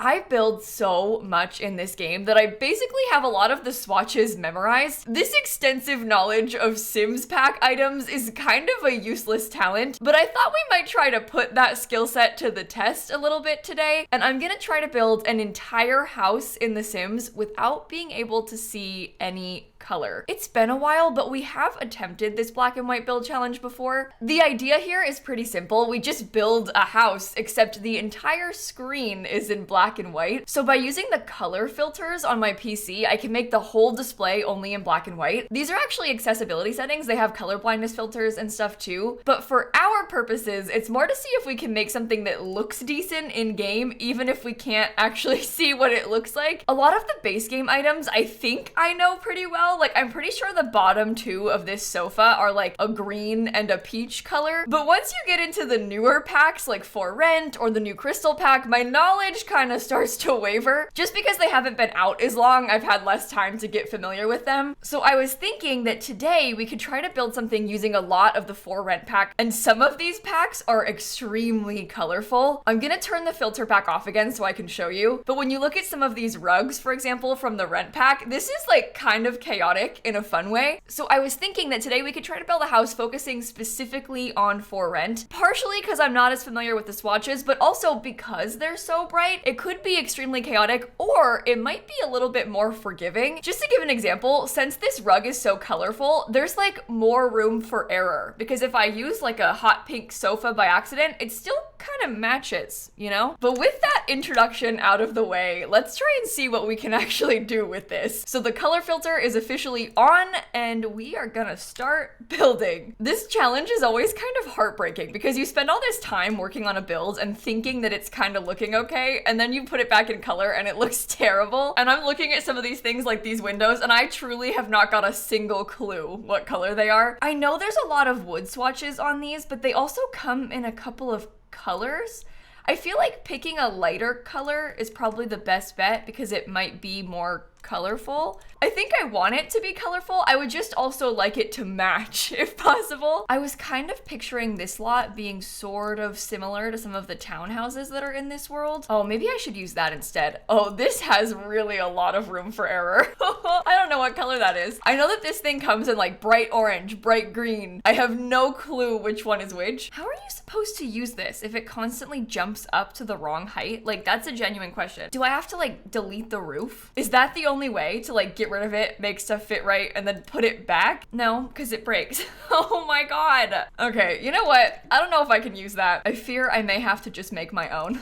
I build so much in this game that I basically have a lot of the swatches memorized. This extensive knowledge of Sims pack items is kind of a useless talent, but I thought we might try to put that skill set to the test a little bit today, and I'm gonna try to build an entire house in The Sims without being able to see any color. It's been a while, but we have attempted this black and white build challenge before. The idea here is pretty simple. We just build a house, except the entire screen is in black and white. So by using the color filters on my PC, I can make the whole display only in black and white. These are actually accessibility settings. They have color blindness filters and stuff too. But for our purposes, it's more to see if we can make something that looks decent in game, even if we can't actually see what it looks like. A lot of the base game items, I think I know pretty well. Like, I'm pretty sure the bottom two of this sofa are like a green and a peach color. But once you get into the newer packs, like For Rent or the new Crystal pack, my knowledge kind of starts to waver. Just because they haven't been out as long, I've had less time to get familiar with them. So I was thinking that today we could try to build something using a lot of the For Rent pack, and some of these packs are extremely colorful. I'm gonna turn the filter pack off again so I can show you. But when you look at some of these rugs, for example, from the Rent pack, this is like kind of chaotic in a fun way. So I was thinking that today we could try to build a house focusing specifically on For Rent, partially because I'm not as familiar with the swatches, but also because they're so bright, it could be extremely chaotic, or it might be a little bit more forgiving. Just to give an example, since this rug is so colorful, there's like more room for error, because if I use like a hot pink sofa by accident, it still kind of matches, you know? But with that introduction out of the way, let's try and see what we can actually do with this. So the color filter is officially on, and we are gonna start building. This challenge is always kind of heartbreaking because you spend all this time working on a build and thinking that it's kind of looking okay, and then you put it back in color and it looks terrible. And I'm looking at some of these things like these windows, and I truly have not got a single clue what color they are. I know there's a lot of wood swatches on these, but they also come in a couple of colors. I feel like picking a lighter color is probably the best bet because it might be more colorful. I think I want it to be colorful. I would just also like it to match if possible. I was kind of picturing this lot being sort of similar to some of the townhouses that are in this world. Oh, maybe I should use that instead. Oh, this has really a lot of room for error. I don't know what color that is. I know that this thing comes in like bright orange, bright green. I have no clue which one is which. How are you supposed to use this if it constantly jumps up to the wrong height? Like, that's a genuine question. Do I have to like delete the roof? Is that the only way to like get rid of it, make stuff fit right, and then put it back? No, because it breaks. Oh my god. Okay, you know what? I don't know if I can use that. I fear I may have to just make my own.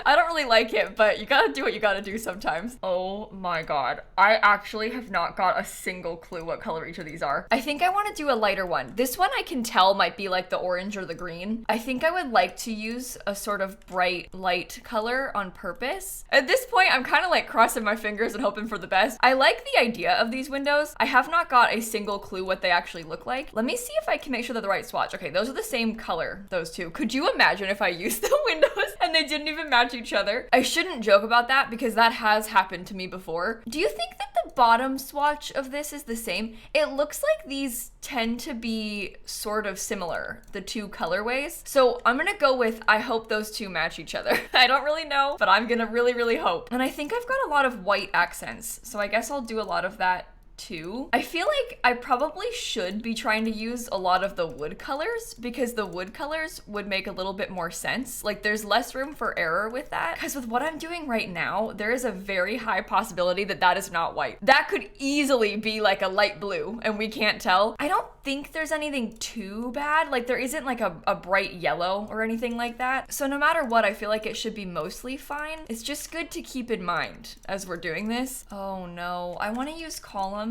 I don't really like it, but you gotta do what you gotta do sometimes. Oh my god. I actually have not got a single clue what color each of these are. I think I want to do a lighter one. This one I can tell might be like the orange or the green. I think I would like to use a sort of bright light color on purpose. At this point, I'm kind of like crossing my fingers and hoping for the best. I like the idea of these windows. I have not got a single clue what they actually look like. Let me see if I can make sure they're the right swatch. Okay, those are the same color, those two. Could you imagine if I used the windows and they didn't even match each other? I shouldn't joke about that because that has happened to me before. Do you think that the bottom swatch of this is the same? It looks like these tend to be sort of similar, the two colorways. So I'm gonna go with, I hope those two match each other. I don't really know, but I'm gonna really hope. And I think I've got a lot of white accents, so I guess I'll do a lot of that too. I feel like I probably should be trying to use a lot of the wood colors because the wood colors would make a little bit more sense. Like, there's less room for error with that, because with what I'm doing right now, there is a very high possibility that that is not white. That could easily be like a light blue and we can't tell. I don't think there's anything too bad. Like, there isn't like a bright yellow or anything like that. So no matter what, I feel like it should be mostly fine. It's just good to keep in mind as we're doing this. Oh no, I want to use columns.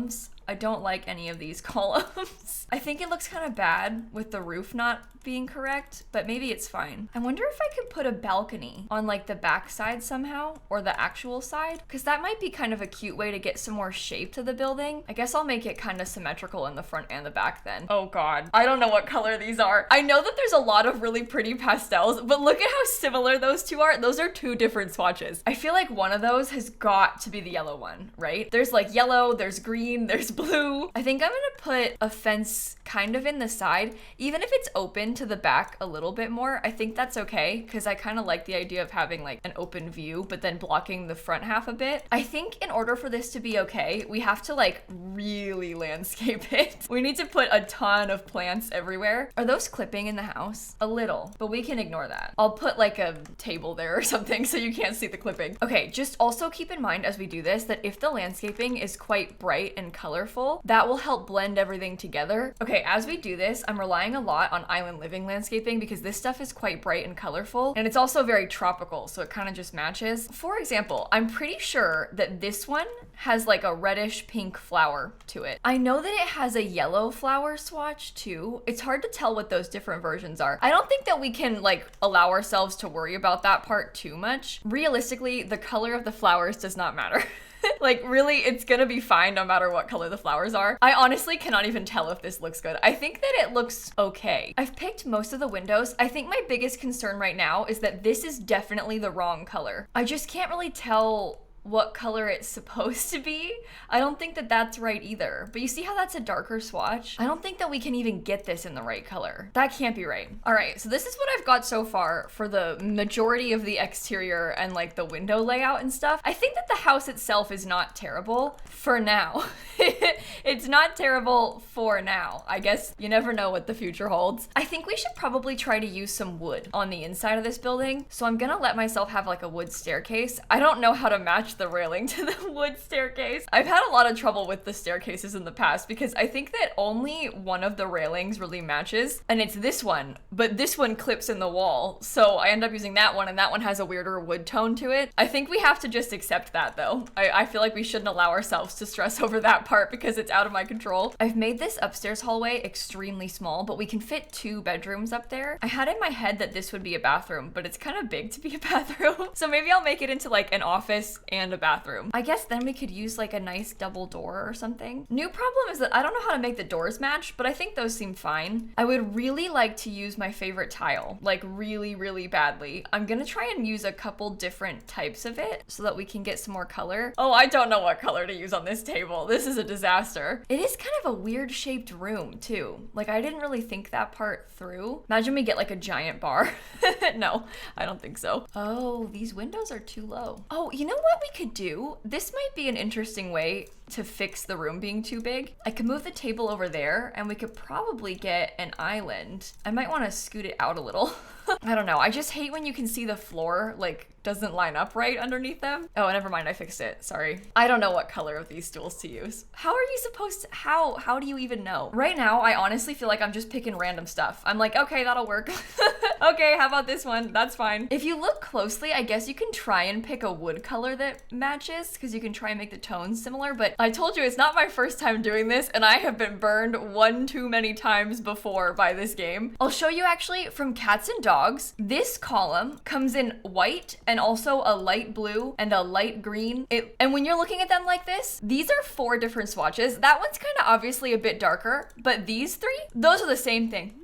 I don't like any of these columns. I think it looks kind of bad with the roof not being correct, but maybe it's fine. I wonder if I could put a balcony on like the back side somehow, or the actual side, because that might be kind of a cute way to get some more shape to the building. I guess I'll make it kind of symmetrical in the front and the back then. Oh god, I don't know what color these are. I know that there's a lot of really pretty pastels, but look at how similar those two are. Those are two different swatches. I feel like one of those has got to be the yellow one, right? There's like yellow, there's green, there's blue. I think I'm gonna put a fence kind of in the side, even if it's open to the back a little bit more. I think that's okay, because I kind of like the idea of having like an open view, but then blocking the front half a bit. I think in order for this to be okay, we have to like really landscape it. We need to put a ton of plants everywhere. Are those clipping in the house? A little, but we can ignore that. I'll put like a table there or something so you can't see the clipping. Okay, just also keep in mind as we do this that if the landscaping is quite bright and colorful, that will help blend everything together. Okay, as we do this, I'm relying a lot on island living landscaping because this stuff is quite bright and colorful, and it's also very tropical, so it kind of just matches. For example, I'm pretty sure that this one has like a reddish pink flower to it. I know that it has a yellow flower swatch too. It's hard to tell what those different versions are. I don't think that we can like allow ourselves to worry about that part too much. Realistically, the color of the flowers does not matter. Like really, it's gonna be fine no matter what color the flowers are. I honestly cannot even tell if this looks good. I think that it looks okay. I've picked most of the windows. I think my biggest concern right now is that this is definitely the wrong color. I just can't really tell what color it's supposed to be. I don't think that that's right either. But you see how that's a darker swatch? I don't think that we can even get this in the right color. That can't be right. All right, so this is what I've got so far for the majority of the exterior and like the window layout and stuff. I think that the house itself is not terrible for now. It's not terrible for now. I guess you never know what the future holds. I think we should probably try to use some wood on the inside of this building. So I'm gonna let myself have like a wood staircase. I don't know how to match the railing to the wood staircase. I've had a lot of trouble with the staircases in the past because I think that only one of the railings really matches, and it's this one, but this one clips in the wall. So I end up using that one, and that one has a weirder wood tone to it. I think we have to just accept that though. I feel like we shouldn't allow ourselves to stress over that part because it's out of my control. I've made this upstairs hallway extremely small, but we can fit 2 bedrooms up there. I had in my head that this would be a bathroom, but it's kind of big to be a bathroom. So maybe I'll make it into like an office and a bathroom. I guess then we could use like a nice double door or something. New problem is that I don't know how to make the doors match, but I think those seem fine. I would really like to use my favorite tile, like really, really badly. I'm gonna try and use a couple different types of it so that we can get some more color. Oh, I don't know what color to use on this table. This is a disaster. It is kind of a weird shaped room too. Like I didn't really think that part through. Imagine we get like a giant bar. No, I don't think so. Oh, these windows are too low. Oh, you know what we could do? This might be an interesting way to fix the room being too big. I could move the table over there and we could probably get an island. I might want to scoot it out a little. I don't know. I just hate when you can see the floor like doesn't line up right underneath them. Oh, never mind. I fixed it. Sorry. I don't know what color of these stools to use. How are you supposed to, how do you even know? Right now, I honestly feel like I'm just picking random stuff. I'm like, okay, that'll work. Okay, how about this one? That's fine. If you look closely, I guess you can try and pick a wood color that matches because you can try and make the tones similar, but I told you it's not my first time doing this and I have been burned one too many times before by this game. I'll show you actually from cats and dogs. This column comes in white and also a light blue and a light green. And when you're looking at them like this, these are 4 different swatches. That one's kind of obviously a bit darker, but these 3, those are the same thing.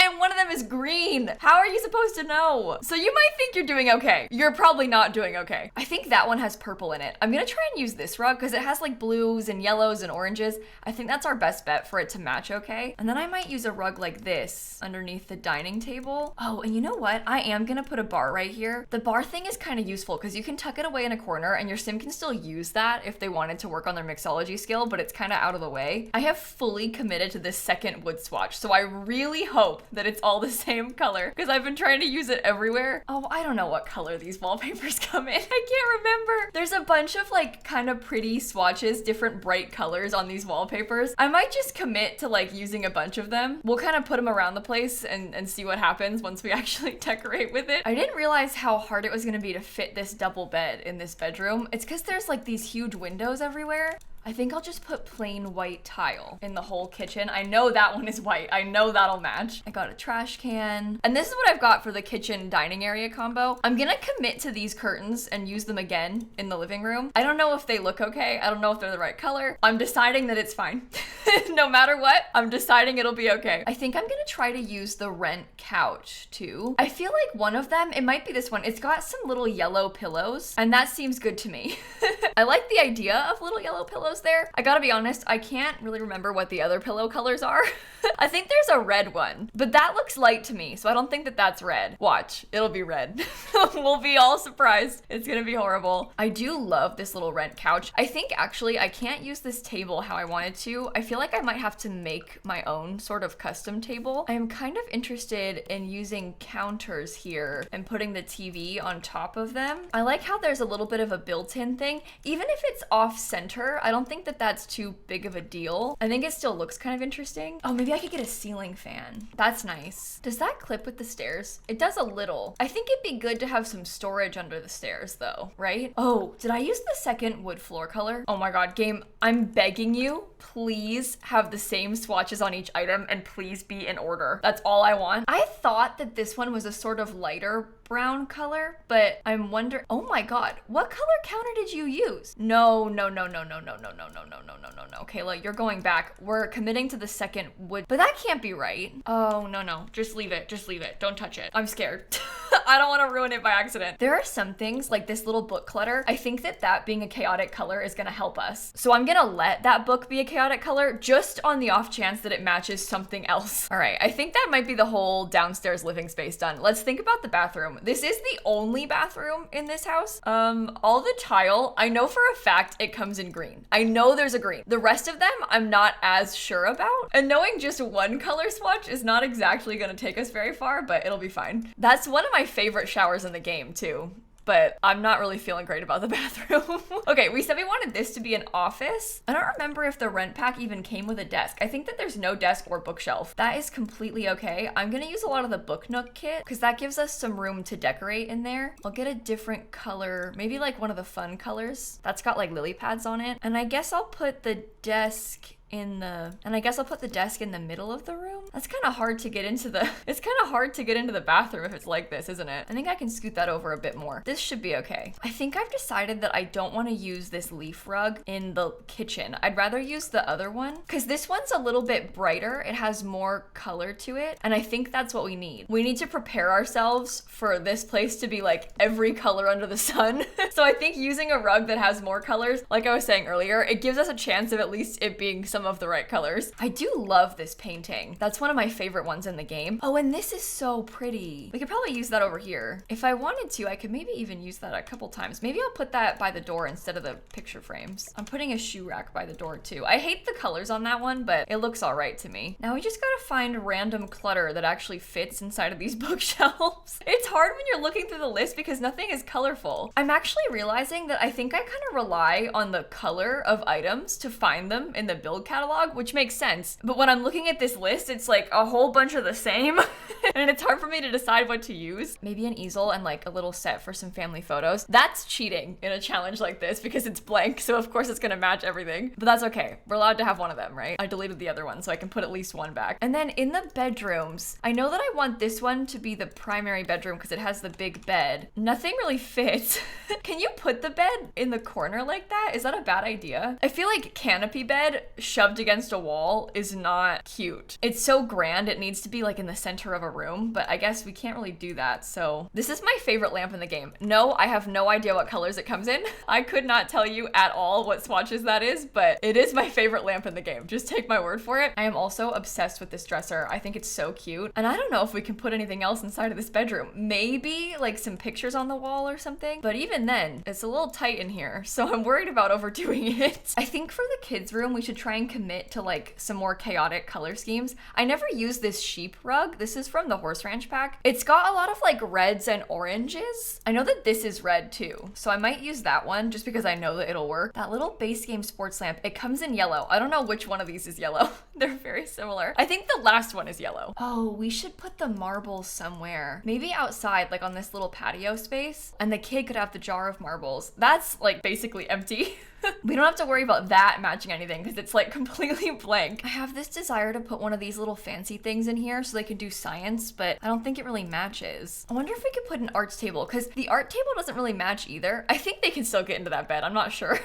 And one of them is green. How are you supposed to know? So you might think you're doing okay. You're probably not doing okay. I think that one has purple in it. I'm gonna try and use this rug because it has like blues and yellows and oranges. I think that's our best bet for it to match okay. And then I might use a rug like this underneath the dining table. Oh, and you know what? I am gonna put a bar right here. The bar thing is kind of useful because you can tuck it away in a corner and your sim can still use that if they wanted to work on their mixology skill, but it's kind of out of the way. I have fully committed to this second wood swatch, so I really hope that it's all the same color because I've been trying to use it everywhere. Oh, I don't know what color these wallpapers come in. I can't remember. There's a bunch of like kind of pretty swatches, different bright colors on these wallpapers. I might just commit to like using a bunch of them. We'll kind of put them around the place and see what happens once we actually decorate with it. I didn't realize how hard it was gonna be to fit this double bed in this bedroom. It's because there's like these huge windows everywhere. I think I'll just put plain white tile in the whole kitchen. I know that one is white. I know that'll match. I got a trash can. And this is what I've got for the kitchen dining area combo. I'm gonna commit to these curtains and use them again in the living room. I don't know if they look okay. I don't know if they're the right color. I'm deciding that it's fine. No matter what, I'm deciding it'll be okay. I think I'm gonna try to use the rent couch too. I feel like one of them, it might be this one. It's got some little yellow pillows and that seems good to me. I like the idea of little yellow pillows pillows there. I gotta be honest, I can't really remember what the other pillow colors are. I think there's a red one, but that looks light to me, so I don't think that that's red. Watch, it'll be red. We'll be all surprised. It's gonna be horrible. I do love this little rent couch. I think actually I can't use this table how I wanted to. I feel like I might have to make my own sort of custom table. I am kind of interested in using counters here and putting the TV on top of them. I like how there's a little bit of a built-in thing. Even if it's off center, I don't think that that's too big of a deal. I think it still looks kind of interesting. Oh, maybe I could get a ceiling fan. That's nice. Does that clip with the stairs? It does a little. I think it'd be good to have some storage under the stairs though, right? Oh, did I use the second wood floor color? Oh my God, game, I'm begging you, please have the same swatches on each item and please be in order. That's all I want. I thought that this one was a sort of lighter brown color, but I'm wondering, oh my God, what color counter did you use? No. Kayla, you're going back. We're committing to the second wood, but that can't be right. Oh, no, just leave it. Don't touch it. I'm scared. I don't want to ruin it by accident. There are some things like this little book clutter. I think that being a chaotic color is gonna help us. So I'm gonna let that book be a chaotic color just on the off chance that it matches something else. All right, I think that might be the whole downstairs living space done. Let's think about the bathroom. This is the only bathroom in this house. All the tile, I know for a fact it comes in green. I know there's a green. The rest of them, I'm not as sure about. And knowing just one color swatch is not exactly gonna take us very far, but it'll be fine. That's one of my favorite showers in the game too. But I'm not really feeling great about the bathroom. Okay, we said we wanted this to be an office. I don't remember if the rent pack even came with a desk. I think that there's no desk or bookshelf. That is completely okay. I'm gonna use a lot of the Book Nook kit because that gives us some room to decorate in there. I'll get a different color, maybe like one of the fun colors that's got like lily pads on it. And I guess I'll put the desk in the middle of the room. That's kind of hard to get into the bathroom if it's like this, isn't it? I think I can scoot that over a bit more. This should be okay. I think I've decided that I don't want to use this leaf rug in the kitchen. I'd rather use the other one because this one's a little bit brighter. It has more color to it. And I think that's what we need. We need to prepare ourselves for this place to be like every color under the sun. So I think using a rug that has more colors, like I was saying earlier, it gives us a chance of at least it being some of the right colors. I do love this painting. That's one of my favorite ones in the game. Oh, and this is so pretty. We could probably use that over here. If I wanted to, I could maybe even use that a couple times. Maybe I'll put that by the door instead of the picture frames. I'm putting a shoe rack by the door too. I hate the colors on that one, but it looks all right to me. Now we just gotta find random clutter that actually fits inside of these bookshelves. It's hard when you're looking through the list because nothing is colorful. I'm actually realizing that I think I kind of rely on the color of items to find them in the build catalog, which makes sense. But when I'm looking at this list, it's like a whole bunch of the same and it's hard for me to decide what to use. Maybe an easel and like a little set for some family photos. That's cheating in a challenge like this because it's blank, so of course it's gonna match everything. But that's okay. We're allowed to have one of them, right? I deleted the other one so I can put at least one back. And then in the bedrooms, I know that I want this one to be the primary bedroom because it has the big bed. Nothing really fits. Can you put the bed in the corner like that? Is that a bad idea? I feel like canopy bed shoved against a wall is not cute. It's so grand, it needs to be like in the center of a room, but I guess we can't really do that. So this is my favorite lamp in the game. No, I have no idea what colors it comes in. I could not tell you at all what swatches that is, but it is my favorite lamp in the game. Just take my word for it. I am also obsessed with this dresser. I think it's so cute. And I don't know if we can put anything else inside of this bedroom. Maybe like some pictures on the wall or something, but even then, it's a little tight in here. So I'm worried about overdoing it. I think for the kids' room, we should try and commit to like some more chaotic color schemes. I never used this sheep rug. This is from the Horse Ranch pack. It's got a lot of like reds and oranges. I know that this is red too, so I might use that one just because I know that it'll work. That little base game sports lamp, it comes in yellow. I don't know which one of these is yellow. They're very similar. I think the last one is yellow. Oh, we should put the marbles somewhere. Maybe outside, like on this little patio space, and the kid could have the jar of marbles. That's like basically empty. We don't have to worry about that matching anything because it's like completely blank. I have this desire to put one of these little fancy things in here so they can do science, but I don't think it really matches. I wonder if we could put an arts table because the art table doesn't really match either. I think they can still get into that bed. I'm not sure.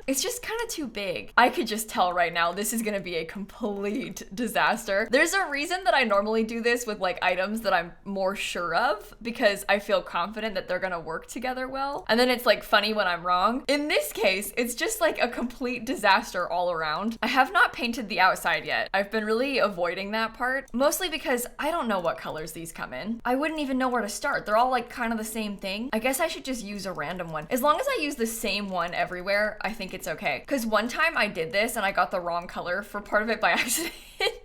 It's just kind of too big. I could just tell right now this is gonna be a complete disaster. There's a reason that I normally do this with like items that I'm more sure of because I feel confident that they're gonna work together well. And then it's like funny when I'm wrong. In this case, it's just like a complete disaster all around. I have not painted the outside yet. I've been really avoiding that part, mostly because I don't know what colors these come in. I wouldn't even know where to start. They're all like kind of the same thing. I guess I should just use a random one. As long as I use the same one everywhere, I think it's okay. Because one time I did this and I got the wrong color for part of it by accident.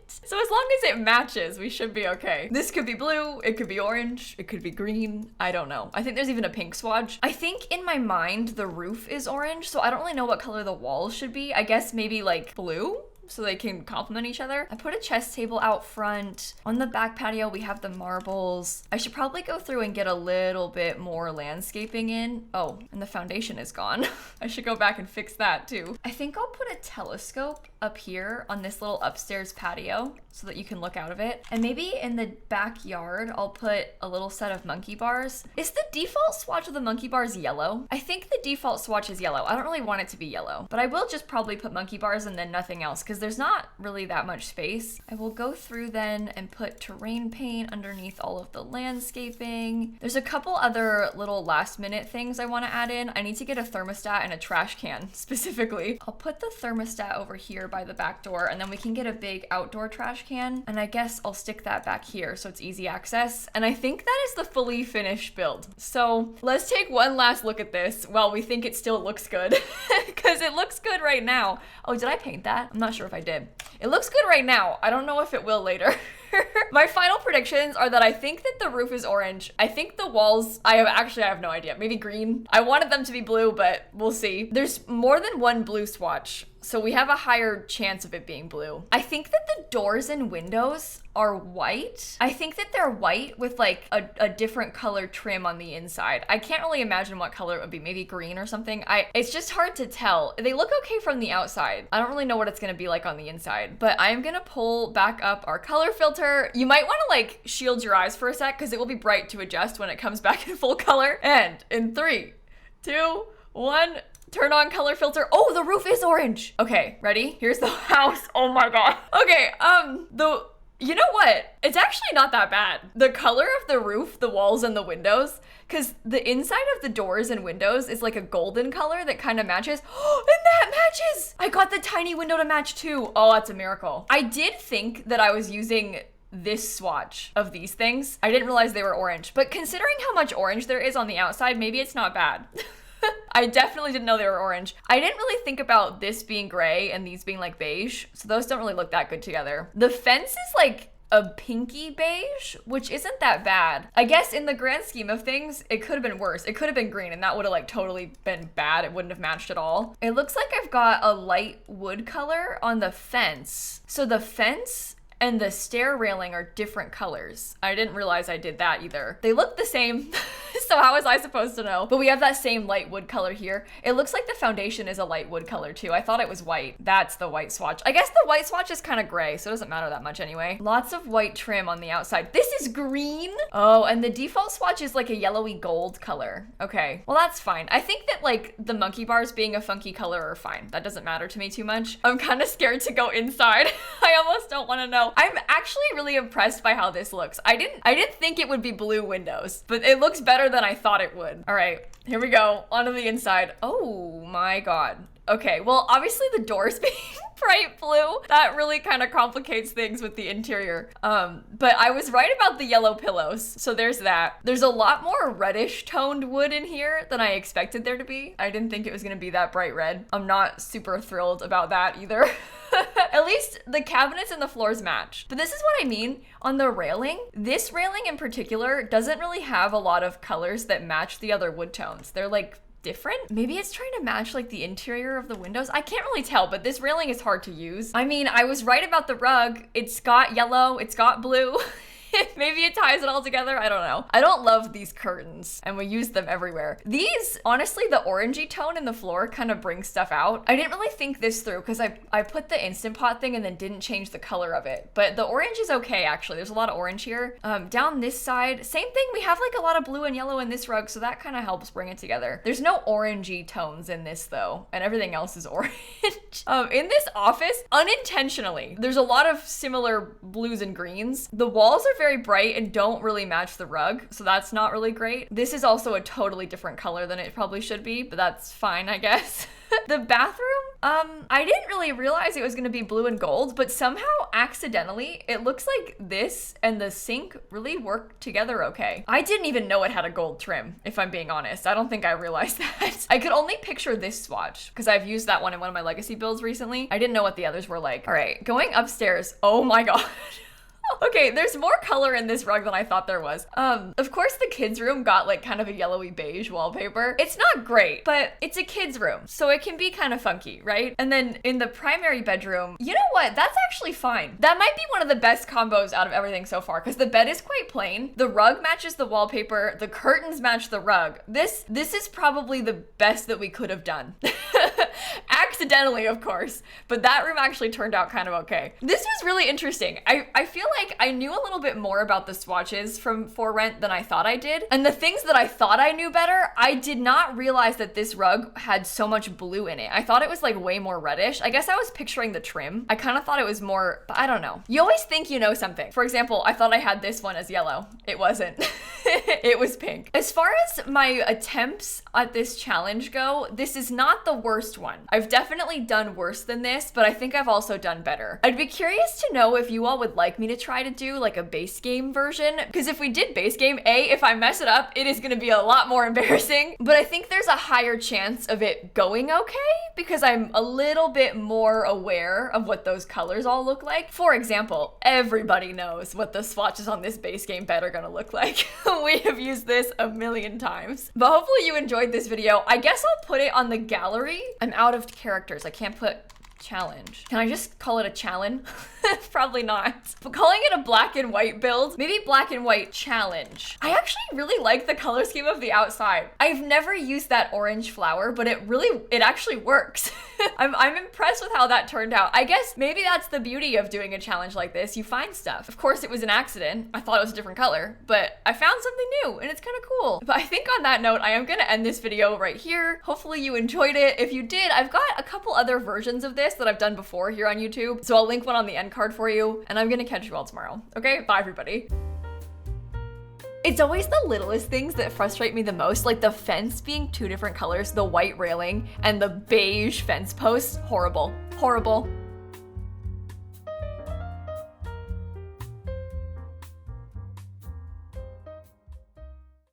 So as long as it matches, we should be okay. This could be blue, it could be orange, it could be green, I don't know. I think there's even a pink swatch. I think in my mind, the roof is orange, so I don't really know what color the walls should be. I guess maybe like blue? So they can complement each other. I put a chess table out front. On the back patio, we have the marbles. I should probably go through and get a little bit more landscaping in. Oh, and the foundation is gone. I should go back and fix that too. I think I'll put a telescope up here on this little upstairs patio so that you can look out of it. And maybe in the backyard, I'll put a little set of monkey bars. Is the default swatch of the monkey bars yellow? I think the default swatch is yellow. I don't really want it to be yellow, but I will just probably put monkey bars and then nothing else because there's not really that much space. I will go through then and put terrain paint underneath all of the landscaping. There's a couple other little last minute things I want to add in. I need to get a thermostat and a trash can specifically. I'll put the thermostat over here by the back door and then we can get a big outdoor trash can. And I guess I'll stick that back here so it's easy access. And I think that is the fully finished build. So let's take one last look at this while we think it still looks good because it looks good right now. Oh, did I paint that? I'm not sure if I did. It looks good right now. I don't know if it will later. My final predictions are that I think that the roof is orange. I think the walls, I have no idea. Maybe green. I wanted them to be blue, but we'll see. There's more than one blue swatch, so we have a higher chance of it being blue. I think that the doors and windows are white. I think that they're white with like a different color trim on the inside. I can't really imagine what color it would be. Maybe green or something. It's just hard to tell. They look okay from the outside. I don't really know what it's gonna be like on the inside, but I'm gonna pull back up our color filter. You might wanna like shield your eyes for a sec because it will be bright to adjust when it comes back in full color. And in 3, 2, 1, turn on color filter. Oh, the roof is orange. Okay, ready? Here's the house. Oh my God. Okay, you know what? It's actually not that bad. The color of the roof, the walls, and the windows, because the inside of the doors and windows is like a golden color that kind of matches. Oh, and that matches! I got the tiny window to match too. Oh, that's a miracle. I did think that I was using this swatch of these things. I didn't realize they were orange, but considering how much orange there is on the outside, maybe it's not bad. I definitely didn't know they were orange. I didn't really think about this being gray and these being like beige, so those don't really look that good together. The fence is like a pinky beige, which isn't that bad. I guess in the grand scheme of things, it could have been worse. It could have been green and that would have like totally been bad. It wouldn't have matched at all. It looks like I've got a light wood color on the fence. So the fence and the stair railing are different colors. I didn't realize I did that either. They look the same, so how was I supposed to know? But we have that same light wood color here. It looks like the foundation is a light wood color too. I thought it was white. That's the white swatch. I guess the white swatch is kind of gray, so it doesn't matter that much anyway. Lots of white trim on the outside. This is green. Oh, and the default swatch is like a yellowy gold color. Okay, well that's fine. I think that like the monkey bars being a funky color are fine. That doesn't matter to me too much. I'm kind of scared to go inside. I almost don't want to know. I'm actually really impressed by how this looks. I didn't think it would be blue windows, but it looks better than I thought it would. All right, here we go, onto the inside. Oh my God. Okay, well, obviously the doors being bright blue, that really kind of complicates things with the interior. But I was right about the yellow pillows, so there's that. There's a lot more reddish toned wood in here than I expected there to be. I didn't think it was gonna be that bright red. I'm not super thrilled about that either. At least the cabinets and the floors match. But this is what I mean on the railing. This railing in particular doesn't really have a lot of colors that match the other wood tones. They're like different. Maybe it's trying to match like the interior of the windows. I can't really tell, but this railing is hard to use. I mean, I was right about the rug. It's got yellow, it's got blue. Maybe it ties it all together. I don't know. I don't love these curtains, and we use them everywhere. These, honestly, the orangey tone in the floor kind of brings stuff out. I didn't really think this through because I put the Instant Pot thing and then didn't change the color of it. But the orange is okay, actually. There's a lot of orange here. Down this side, same thing. We have like a lot of blue and yellow in this rug, so that kind of helps bring it together. There's no orangey tones in this though, and everything else is orange. In this office, unintentionally, there's a lot of similar blues and greens. The walls are very bright and don't really match the rug, so that's not really great. This is also a totally different color than it probably should be, but that's fine, I guess. The bathroom, I didn't really realize it was gonna be blue and gold, but somehow accidentally, it looks like this and the sink really work together okay. I didn't even know it had a gold trim, if I'm being honest. I don't think I realized that. I could only picture this swatch because I've used that one in one of my legacy builds recently. I didn't know what the others were like. All right, going upstairs. Oh my God. Okay, there's more color in this rug than I thought there was. Of course the kids' room got like kind of a yellowy beige wallpaper. It's not great, but it's a kid's room, so it can be kind of funky, right? And then in the primary bedroom, you know what? That's actually fine. That might be one of the best combos out of everything so far because the bed is quite plain. The rug matches the wallpaper. The curtains match the rug. This is probably the best that we could have done. Accidentally, of course, but that room actually turned out kind of okay. This was really interesting. I feel like I knew a little bit more about the swatches from For Rent than I thought I did. And the things that I thought I knew better, I did not realize that this rug had so much blue in it. I thought it was like way more reddish. I guess I was picturing the trim. I kind of thought it was more, but I don't know. You always think you know something. For example, I thought I had this one as yellow. It wasn't. It was pink. As far as my attempts at this challenge go, this is not the worst one. I've definitely done worse than this, but I think I've also done better. I'd be curious to know if you all would like me to try to do like a base game version, because if we did base game, if I mess it up, it is gonna be a lot more embarrassing, but I think there's a higher chance of it going okay because I'm a little bit more aware of what those colors all look like. For example, everybody knows what the swatches on this base game bed are gonna look like. We have used this a million times, but hopefully you enjoyed this video. I guess I'll put it on the gallery. I'm out of characters. I can't put challenge. Can I just call it a challenge? Probably not. But calling it a black and white build, maybe black and white challenge. I actually really like the color scheme of the outside. I've never used that orange flower, but it actually works. I'm impressed with how that turned out. I guess maybe that's the beauty of doing a challenge like this. You find stuff. Of course, it was an accident. I thought it was a different color, but I found something new and it's kind of cool. But I think on that note, I am gonna end this video right here. Hopefully you enjoyed it. If you did, I've got a couple other versions of this that I've done before here on YouTube. So I'll link one on the end card for you, and I'm gonna catch you all tomorrow. Okay, bye everybody. It's always the littlest things that frustrate me the most, like the fence being two different colors, the white railing and the beige fence posts. Horrible, horrible.